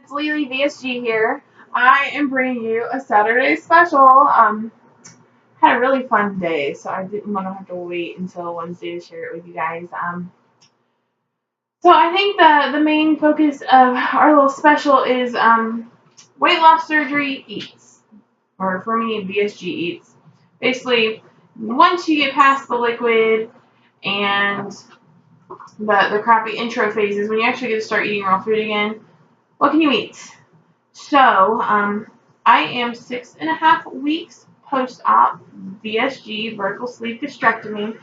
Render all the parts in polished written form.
it's Lily VSG here. I am bringing you a Saturday special. Had a really fun day, so I didn't want to have to wait until Wednesday to share it with you guys. So I think the main focus of our little special is weight loss surgery eats, or for me, VSG eats. Basically, once you get past the liquid and the crappy intro phases, when you actually get to start eating real food again, what can you eat? So, I am 6.5 weeks post-op VSG, vertical sleeve gastrectomy.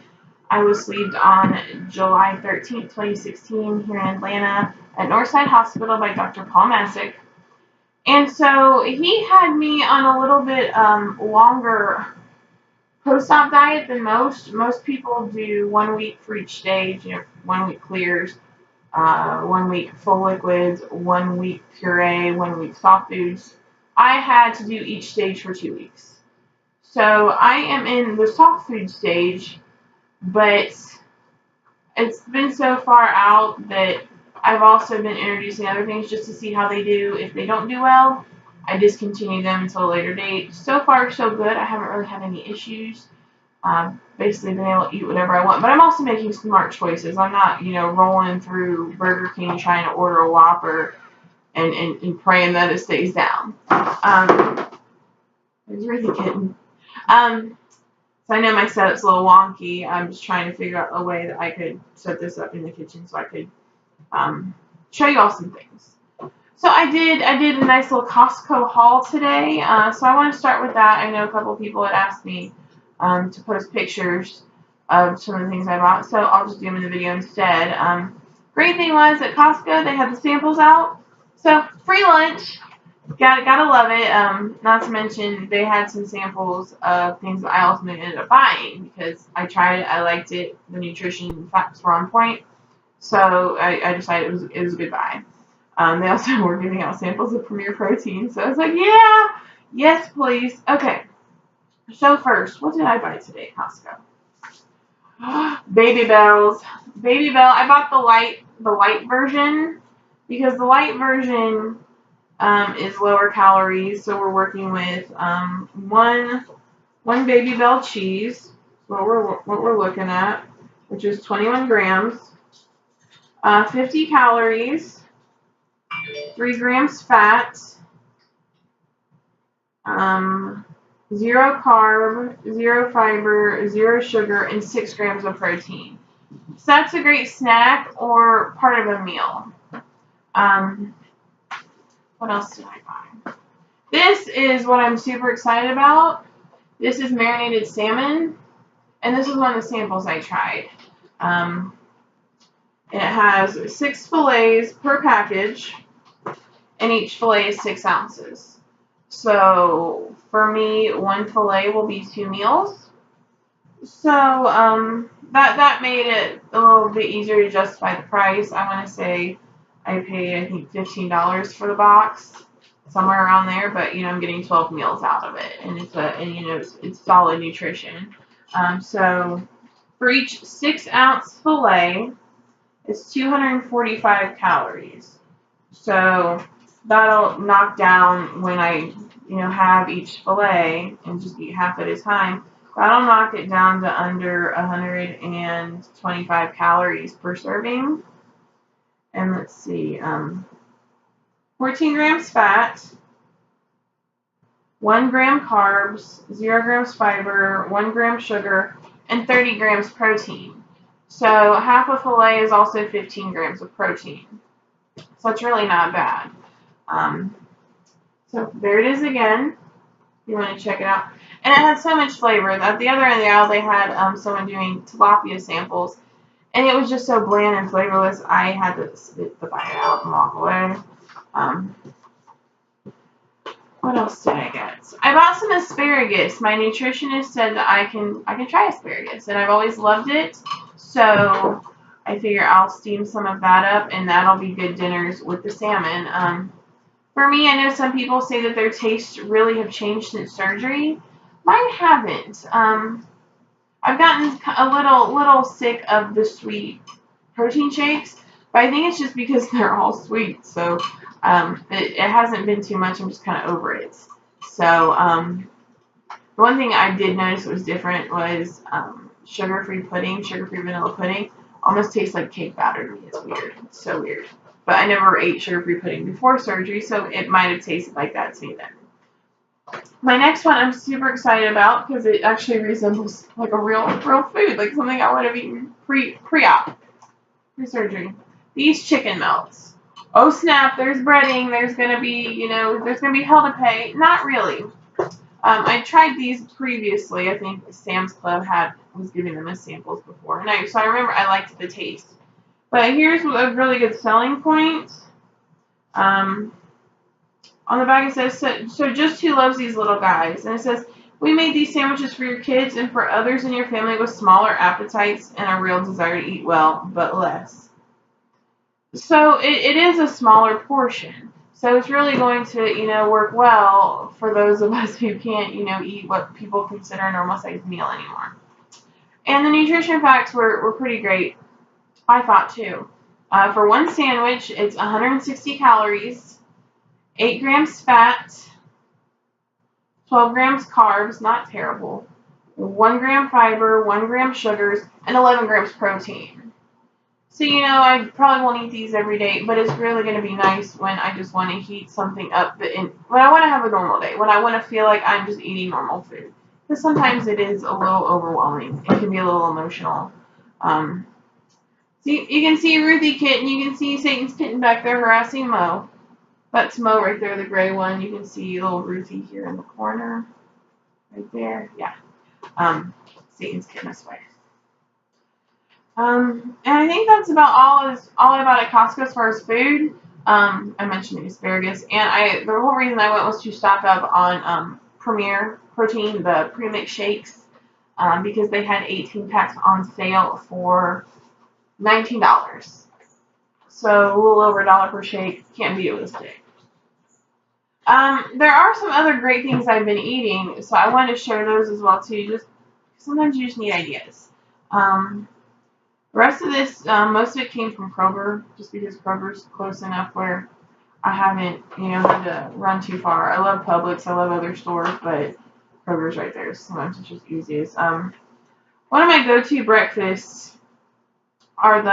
I was sleeved on July 13th, 2016 here in Atlanta at Northside Hospital by Dr. Paul Masick. And so he had me on a little bit longer post-op diet than most. Most people do 1 week for each stage, 1 week clears. 1 week full liquids, 1 week puree, 1 week soft foods. I had to do each stage for 2 weeks. So I am in the soft food stage, but it's been so far out that I've also been introducing other things just to see how they do. If they don't do well, I discontinue them until a later date. So far, so good. I haven't really had any issues. Basically been able to eat whatever I want, but I'm also making smart choices. I'm not, rolling through Burger King trying to order a Whopper and praying that it stays down. It's really kidding. So I know my setup's a little wonky. I'm just trying to figure out a way that I could set this up in the kitchen so I could show you all some things. So I did a nice little Costco haul today. So I want to start with that. I know a couple people had asked me to post pictures of some of the things I bought, so I'll just do them in the video instead. Great thing was at Costco they had the samples out, so free lunch. Gotta love it. Not to mention they had some samples of things that I ultimately ended up buying because I tried it, I liked it, the nutrition and facts were on point, so I decided it was a good buy. They also were giving out samples of Premier Protein, so I was like, yeah, yes please. Okay. So first, what did I buy today at Costco? Baby Bells. Baby Bell. I bought the light version because the light version is lower calories. So we're working with one Baby Bell cheese. What we're looking at, which is 21 grams, 50 calories, 3 grams fat. 0 carb, 0 fiber, 0 sugar, and 6 grams of protein. So that's a great snack or part of a meal. What else did I buy? This is what I'm super excited about. This is marinated salmon, and this is one of the samples I tried. And it has 6 fillets per package, and each fillet is 6 ounces. So for me, 1 fillet will be 2 meals. So that made it a little bit easier to justify the price. I want to say I paid, I think, $15 for the box, somewhere around there. But I'm getting 12 meals out of it, and it's solid nutrition. So for each 6-ounce fillet, it's 245 calories. So that'll knock down when I have each fillet and just eat half at a time. That'll knock it down to under 125 calories per serving. And let's see, 14 grams fat, 1 gram carbs, 0 grams fiber, 1 gram sugar, and 30 grams protein. So half a fillet is also 15 grams of protein. So it's really not bad. So there it is again, if you want to check it out. And it had so much flavor. At the other end of the aisle, they had someone doing tilapia samples, and it was just so bland and flavorless, I had to spit the bite out and walk away. What else did I get? I bought some asparagus. My nutritionist said that I can try asparagus, and I've always loved it, so I figure I'll steam some of that up, and that'll be good dinners with the salmon. For me, I know some people say that their tastes really have changed since surgery. Mine haven't. I've gotten a little sick of the sweet protein shakes, but I think it's just because they're all sweet. So It hasn't been too much. I'm just kind of over it. So the one thing I did notice that was different was sugar-free pudding, sugar-free vanilla pudding. Almost tastes like cake batter to me. It's weird. It's so weird. But I never ate sugar-free pudding before surgery, so it might have tasted like that to me then. My next one I'm super excited about because it actually resembles like a real food, like something I would have eaten pre-op, pre-surgery. These chicken melts. Oh snap! There's breading. There's gonna be there's gonna be hell to pay. Not really. I tried these previously. I think Sam's Club was giving them as samples before, and so I remember I liked the taste. But here's a really good selling point. On the back it says, so just who loves these little guys? And it says, we made these sandwiches for your kids and for others in your family with smaller appetites and a real desire to eat well, but less. So it is a smaller portion. So it's really going to, work well for those of us who can't, eat what people consider a normal sized meal anymore. And the nutrition facts were pretty great, I thought too. For one sandwich, it's 160 calories. 8 grams fat, 12 grams carbs, not terrible, 1 gram fiber, 1 gram sugars, and 11 grams protein. So, I probably won't eat these every day, but it's really going to be nice when I just want to heat something up, when I want to have a normal day, when I want to feel like I'm just eating normal food. Because sometimes it is a little overwhelming. It can be a little emotional. So you can see Ruthie Kitten, you can see Satan's Kitten back there harassing Mo. That's Mo right there, the gray one. You can see little Ruthie here in the corner. Right there. Yeah. Satan's Kitten this way. And I think that's about all I bought at Costco as far as food. I mentioned the asparagus. And the whole reason I went was to stock up on Premier Protein, the pre-mix shakes, because they had 18 packs on sale for $19. So a little over $1 per shake. Can't beat it with a stick. There are some other great things I've been eating, so I want to share those as well too. Just sometimes you just need ideas. The rest of this, most of it came from Kroger, just because Kroger's close enough where I haven't, had to run too far. I love Publix, I love other stores, but Kroger's right there. So sometimes it's just easiest. One of my go-to breakfasts are the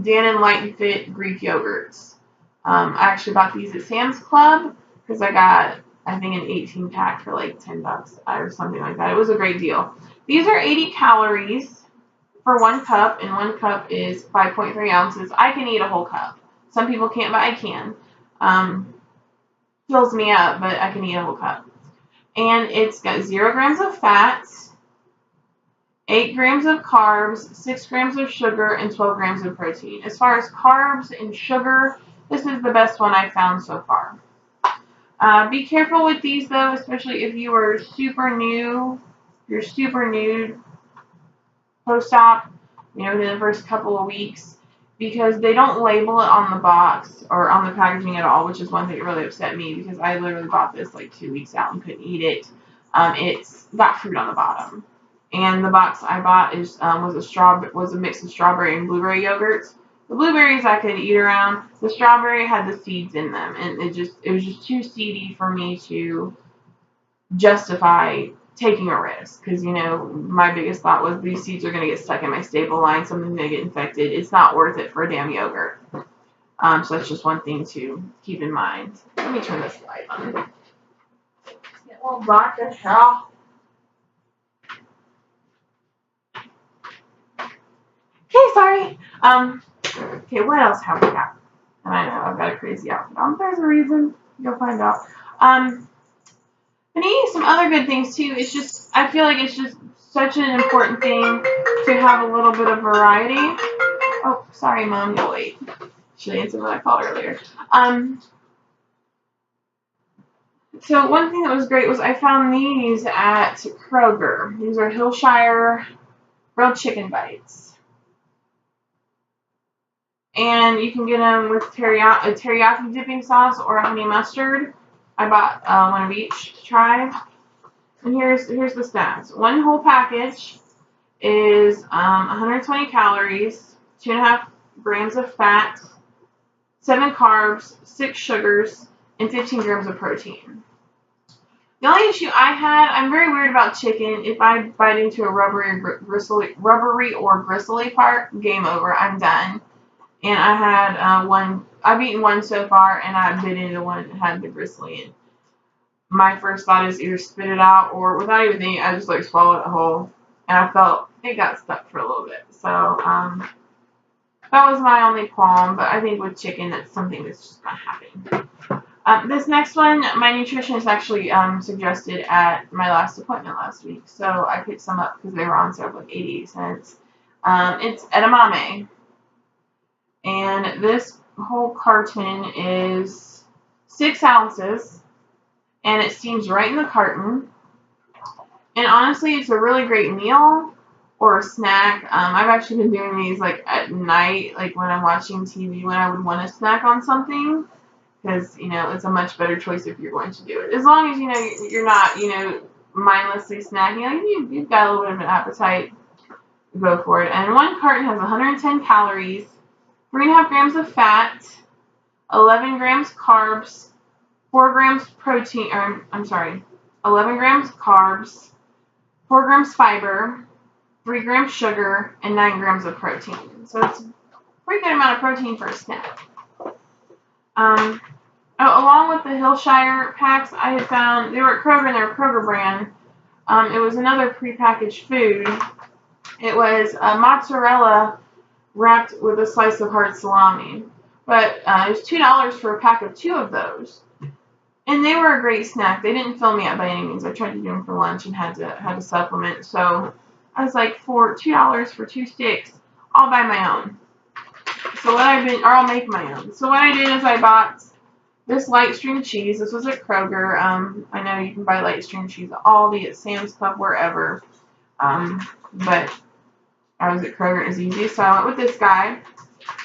Dannon Light and Fit Greek yogurts. I actually bought these at Sam's Club. Because I got, I think, an 18 pack for like $10 or something like that. It was a great deal. These are 80 calories for 1 cup, and 1 cup is 5.3 ounces. I can eat a whole cup. Some people can't, but I can. Fills me up, but I can eat a whole cup. And it's got 0 grams of fat, 8 grams of carbs, 6 grams of sugar, and 12 grams of protein. As far as carbs and sugar, this is the best one I've found so far. Be careful with these though, especially if you are super new. You're super new post-op, within the first couple of weeks, because they don't label it on the box or on the packaging at all, which is one thing that really upset me because I literally bought this like 2 weeks out and couldn't eat it. It's got fruit on the bottom, and the box I bought was a mix of strawberry and blueberry yogurts. The blueberries I could eat around. The strawberry had the seeds in them, and it was just too seedy for me to justify taking a risk. Because, my biggest thought was these seeds are going to get stuck in my staple line. Something's going to get infected. It's not worth it for a damn yogurt. So that's just one thing to keep in mind. Let me turn this light on. Get a little dark as hell. Okay, sorry. Okay, what else have we got? And I know I've got a crazy outfit on. There's a reason. You'll find out. And eating some other good things too. I feel like it's just such an important thing to have a little bit of variety. Oh, sorry, Mom. You'll wait. Should I answer what I called earlier? So one thing that was great was I found these at Kroger. These are Hillshire grilled chicken bites. And you can get them with teriyaki dipping sauce or honey mustard. I bought one of each to try. And here's the stats. 1 whole package is 120 calories, 2.5 grams of fat, 7 carbs, 6 sugars, and 15 grams of protein. The only issue I had, I'm very weird about chicken. If I bite into a rubbery or gristly part, game over. I'm done. And I had one. I've eaten one so far, and I bit into one that had the bristly. And my first thought is either spit it out or, without even thinking, I just like swallowed it whole. And I felt it got stuck for a little bit. So that was my only qualm. But I think with chicken, that's something that's just not happening. This next one, my nutritionist actually suggested at my last appointment last week. So I picked some up because they were on sale for like 80 cents. It's edamame. And this whole carton is 6 ounces. And it steams right in the carton. And honestly, it's a really great meal or a snack. I've actually been doing these like at night, like when I'm watching TV, when I would want to snack on something. Because, you know, it's a much better choice if you're going to do it. As long as, you know, you're not, you know, mindlessly snacking. Like, you've got a little bit of an appetite, go for it. And one carton has 110 calories, 3.5 grams of fat, 11 grams carbs, 4 grams protein, or, I'm sorry, 11 grams carbs, 4 grams fiber, 3 grams sugar, and 9 grams of protein. So it's a pretty good amount of protein for a snack. Along with the Hillshire packs, I had found, they were at Kroger, and they were Kroger brand. It was another prepackaged food. It was mozzarella wrapped with a slice of hard salami. But it was $2 for a pack of 2 of those. And they were a great snack. They didn't fill me up by any means. I tried to do them for lunch and had to supplement. So I was like, for $2 for 2 sticks, I'll buy my own. So I'll make my own. So what I did is I bought this light stream cheese. This was at Kroger. I know you can buy light stream cheese at Aldi, at Sam's Club, wherever. But I was at Kroger. It was easy. So I went with this guy.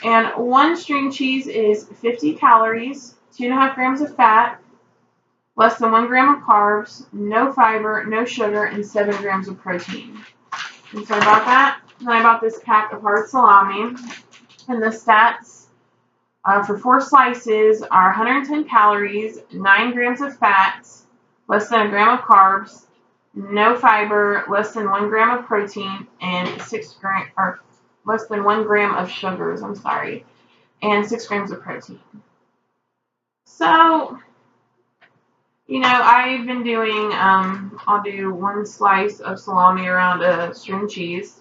And 1 string cheese is 50 calories, 2.5 grams of fat, less than 1 gram of carbs, no fiber, no sugar, and 7 grams of protein. And so I bought that. And then I bought this pack of hard salami. And the stats for 4 slices are 110 calories, 9 grams of fat, less than 1 gram of carbs, no fiber, less than 1 gram of protein, and less than 1 gram of sugars, and 6 grams of protein. So, you know, I've been doing, I'll do 1 slice of salami around a string cheese.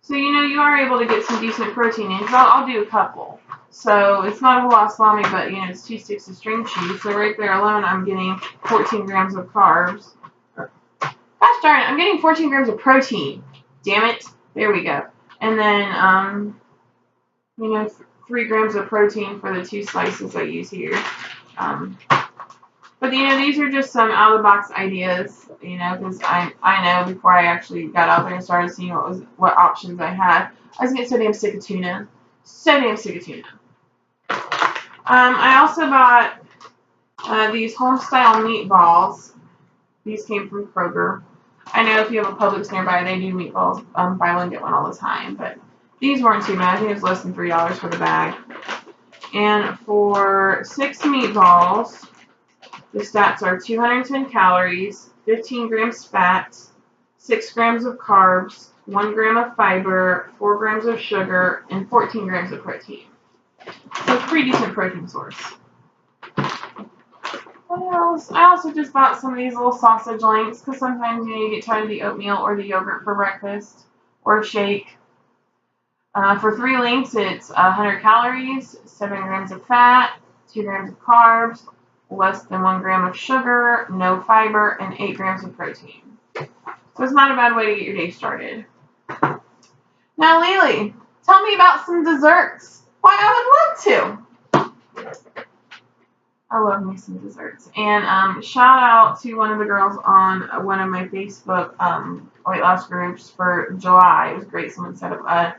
So, you know, you are able to get some decent protein in. So I'll do a couple. So it's not a whole lot of salami, but, you know, it's 2 sticks of string cheese. So right there alone, I'm getting 14 grams of carbs. Gosh darn it, I'm getting 14 grams of protein. Damn it. There we go. And then, you know, 3 grams of protein for the 2 slices I use here. But, you know, these are just some out-of-the-box ideas, you know, because I know before I actually got out there and started seeing what options I had, I was getting so damn sick of tuna. So damn sick of tuna. I also bought these home-style meatballs. These came from Kroger. I know if you have a Publix nearby, they do meatballs, buy one, get one all the time. But these weren't too bad. I think it was less than $3 for the bag. And for 6 meatballs, the stats are 210 calories, 15 grams fat, 6 grams of carbs, 1 gram of fiber, 4 grams of sugar, and 14 grams of protein. So it's a pretty decent protein source. What else? I also just bought some of these little sausage links because sometimes, you know, you get tired of the oatmeal or the yogurt for breakfast or a shake. For 3 links, it's 100 calories, 7 grams of fat, 2 grams of carbs, less than 1 gram of sugar, no fiber, and 8 grams of protein. So it's not a bad way to get your day started. Now, Lily, tell me about some desserts. Why, I would love to. I love me some desserts. And shout out to one of the girls on one of my Facebook weight loss groups for July. It was great. Someone set up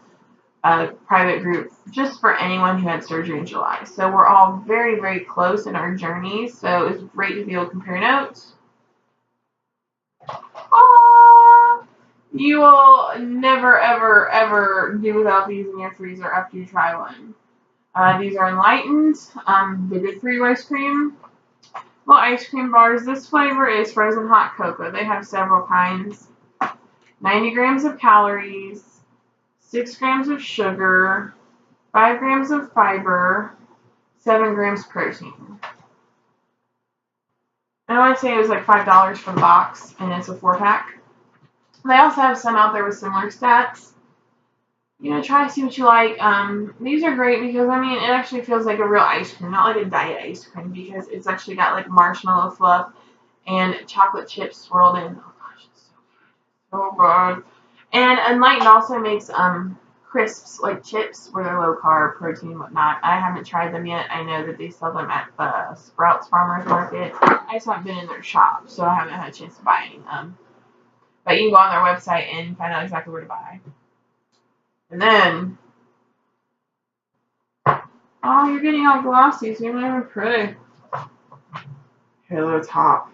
a private group just for anyone who had surgery in July. So we're all very, very close in our journeys. So it's great to be able to compare notes. You will never, ever, ever do without these in your freezer after you try one. These are Enlightened. They're good for you ice cream. Little ice cream bars. This flavor is frozen hot cocoa. They have several kinds. 90 grams of calories, 6 grams of sugar, 5 grams of fiber, 7 grams protein. I want to say it was like $5 for the box, and it's a 4-pack. They also have some out there with similar stats. Try to see what you like. These are great because, I mean, it actually feels like a real ice cream, not like a diet ice cream, because it's actually got like marshmallow fluff and chocolate chips swirled in. Oh gosh, it's so good. And Enlightened also makes crisps, like chips, where they're low carb, protein, whatnot. I haven't tried them yet. I know that they sell them at the Sprouts Farmers Market. I just haven't been in their shop, so I haven't had a chance to buy any. But you can go on their website and find out exactly where to buy. And then, oh, you're getting all glossy, so you're not even pretty. Halo Top.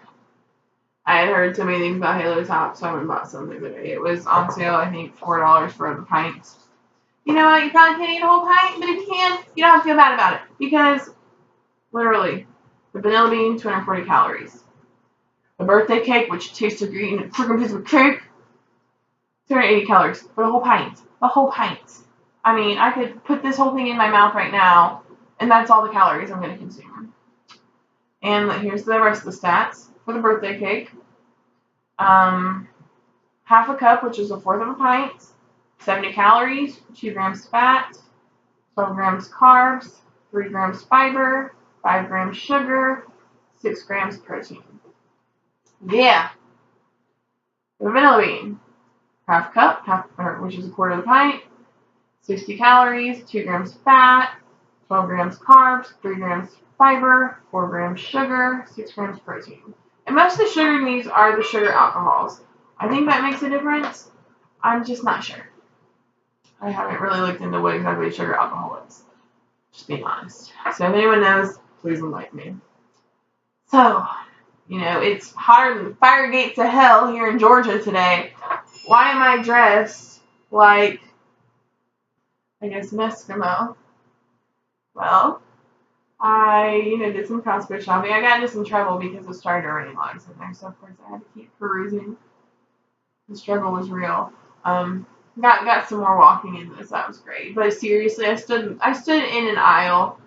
I had heard so many things about Halo Top, so I went and bought some the other day. It was on sale, I think, $4 for the pints. You know what? You probably can't eat a whole pint, but if you can, you don't have to feel bad about it. Because, literally, the vanilla bean, 240 calories. The birthday cake, which tastes like you're eating a freaking piece of cake, 280 calories for the whole pint. The whole pint. I mean, I could put this whole thing in my mouth right now, and that's all the calories I'm going to consume. And here's the rest of the stats for the birthday cake. Half a cup, which is 1/4 of a pint, 70 calories, 2 grams fat, 12 grams carbs, 3 grams fiber, 5 grams sugar, 6 grams protein. Yeah. The vanilla bean. Half cup, which is 1/4 of a pint, 60 calories, 2 grams fat, 12 grams carbs, 3 grams fiber, 4 grams sugar, 6 grams protein. And most of the sugar in these are the sugar alcohols. I think that makes a difference. I'm just not sure. I haven't really looked into what exactly sugar alcohol is. Just being honest. So if anyone knows, please enlighten me. So, it's hotter than the fire gates of hell here in Georgia today. Why am I dressed like, I guess, an Eskimo? Well, I, did some Costco shopping. I got into some trouble because it started to rain while I was in there, so of course I had to keep perusing. The struggle was real. Got some more walking in this. That was great. But seriously, I stood in an aisle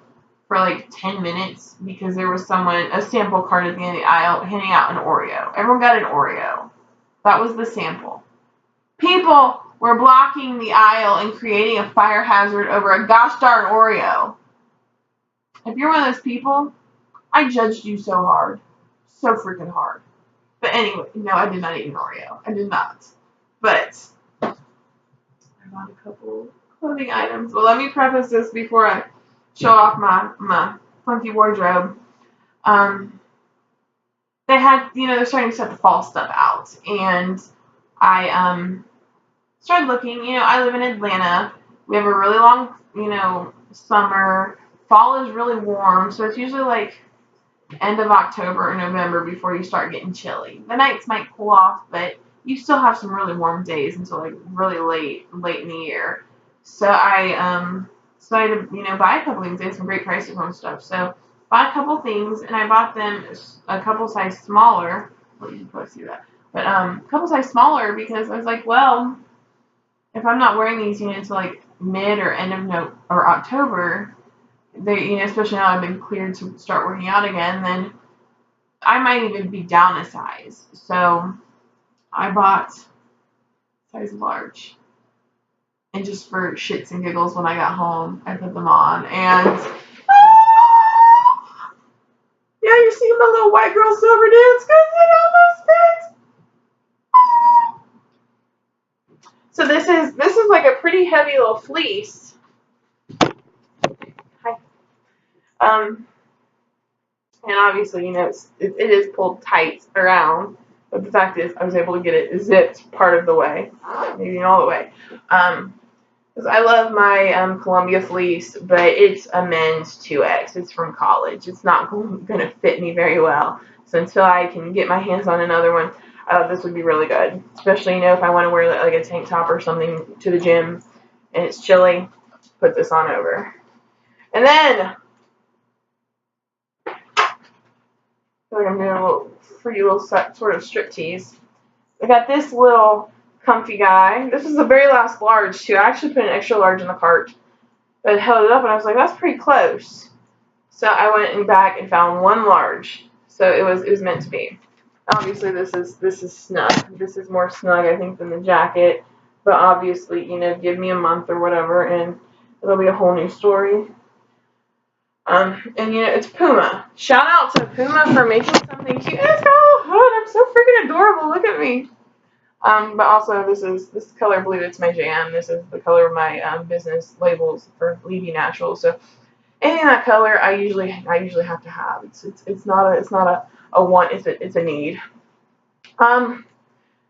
for like 10 minutes because there was a sample cart at the end of the aisle handing out an Oreo. Everyone got an Oreo. That was the sample. People were blocking the aisle and creating a fire hazard over a gosh darn Oreo. If you're one of those people, I judged you so hard. So freaking hard. But anyway, no, I did not eat an Oreo. I did not. But I bought a couple clothing items. Well, let me preface this before I show off my funky wardrobe. They had, they're starting to set the fall stuff out. And I started looking. I live in Atlanta. We have a really long, summer. Fall is really warm, so it's usually like end of October or November before you start getting chilly. The nights might cool off, but you still have some really warm days until like really late in the year. So I decided to, buy a couple things. They had some great prices on stuff. So bought a couple things, and I bought them a couple size smaller. Well, you can probably see that. But a couple size smaller because I was like, well, if I'm not wearing these, until like mid or end of October, they, especially now I've been cleared to start working out again, then I might even be down a size. So I bought size large. And just for shits and giggles, when I got home, I put them on. And yeah, you're seeing the little white girl silver dance because it almost fits. So this is like a pretty heavy little fleece. Hi. And obviously, it is pulled tight around. But the fact is, I was able to get it zipped part of the way, maybe not all the way. Because I love my Columbia fleece, but it's a men's 2X. It's from college. It's not going to fit me very well. So until I can get my hands on another one, I thought this would be really good. Especially, if I want to wear like a tank top or something to the gym and it's chilly, put this on over. And then, I feel like I'm doing a little free little sort of striptease. I got this little comfy guy. This is the very last large too. I actually put an extra large in the cart, but I held it up and I was like, that's pretty close. So I went back and found one large. So it was meant to be. Obviously this is snug. This is more snug I think than the jacket. But obviously, give me a month or whatever and it'll be a whole new story. And it's Puma. Shout out to Puma for making something cute. It's got a little hood. I'm so freaking adorable. Look at me. But also this color blue. It's my jam. This is the color of my business labels for Levy Naturals. So anything that color, I usually have to have. It's not a want. It's a need.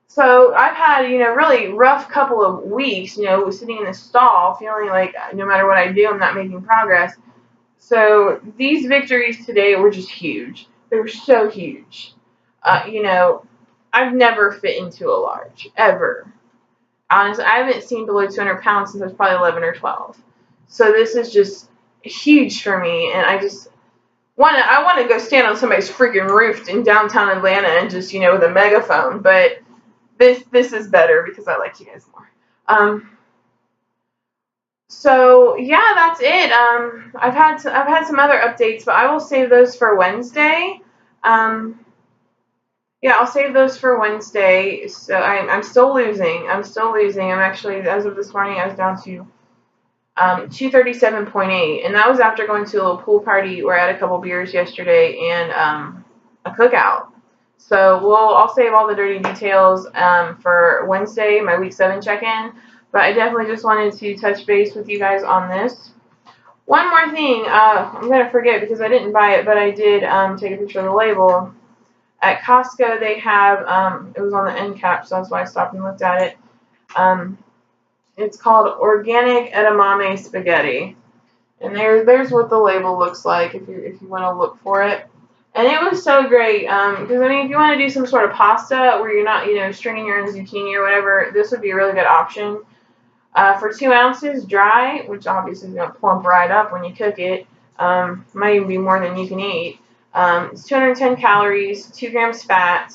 So I've had really rough couple of weeks. Sitting in the stall, feeling like no matter what I do, I'm not making progress. So these victories today were just huge. They were so huge. I've never fit into a large, ever. Honestly, I haven't seen below 200 pounds since I was probably 11 or 12. So this is just huge for me, and I want to go stand on somebody's freaking roof in downtown Atlanta and just, with a megaphone, but this is better because I like you guys more. So yeah, that's it. I've had some other updates, but I will save those for Wednesday. Yeah, I'll save those for Wednesday. So I'm still losing. I'm actually, as of this morning, I was down to 237.8, and that was after going to a little pool party where I had a couple beers yesterday and a cookout. So I'll save all the dirty details for Wednesday, my week 7 check-in. But I definitely just wanted to touch base with you guys on this. One more thing, I'm going to forget because I didn't buy it, but I did take a picture of the label. At Costco, they have, it was on the end cap, so that's why I stopped and looked at it. It's called Organic Edamame Spaghetti. And there's what the label looks like if you want to look for it. And it was so great because, if you want to do some sort of pasta where you're not, stringing your own zucchini or whatever, this would be a really good option. For 2 ounces dry, which obviously is going to plump right up when you cook it, might even be more than you can eat. It's 210 calories, 2 grams fat,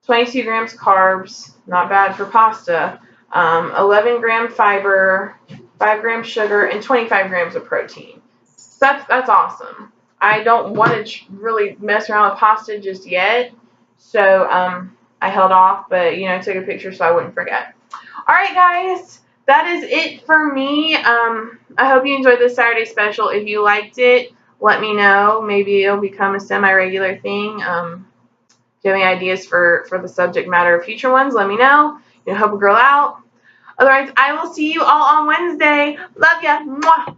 22 grams carbs, not bad for pasta, 11 gram fiber, 5 grams sugar, and 25 grams of protein. So that's awesome. I don't want to really mess around with pasta just yet, so I held off, but I took a picture so I wouldn't forget. Alright guys, that is it for me. I hope you enjoyed this Saturday special. If you liked it, let me know. Maybe it'll become a semi-regular thing. If you have any ideas for the subject matter of future ones, let me know. Help a girl out. Otherwise, I will see you all on Wednesday. Love ya. Mwah.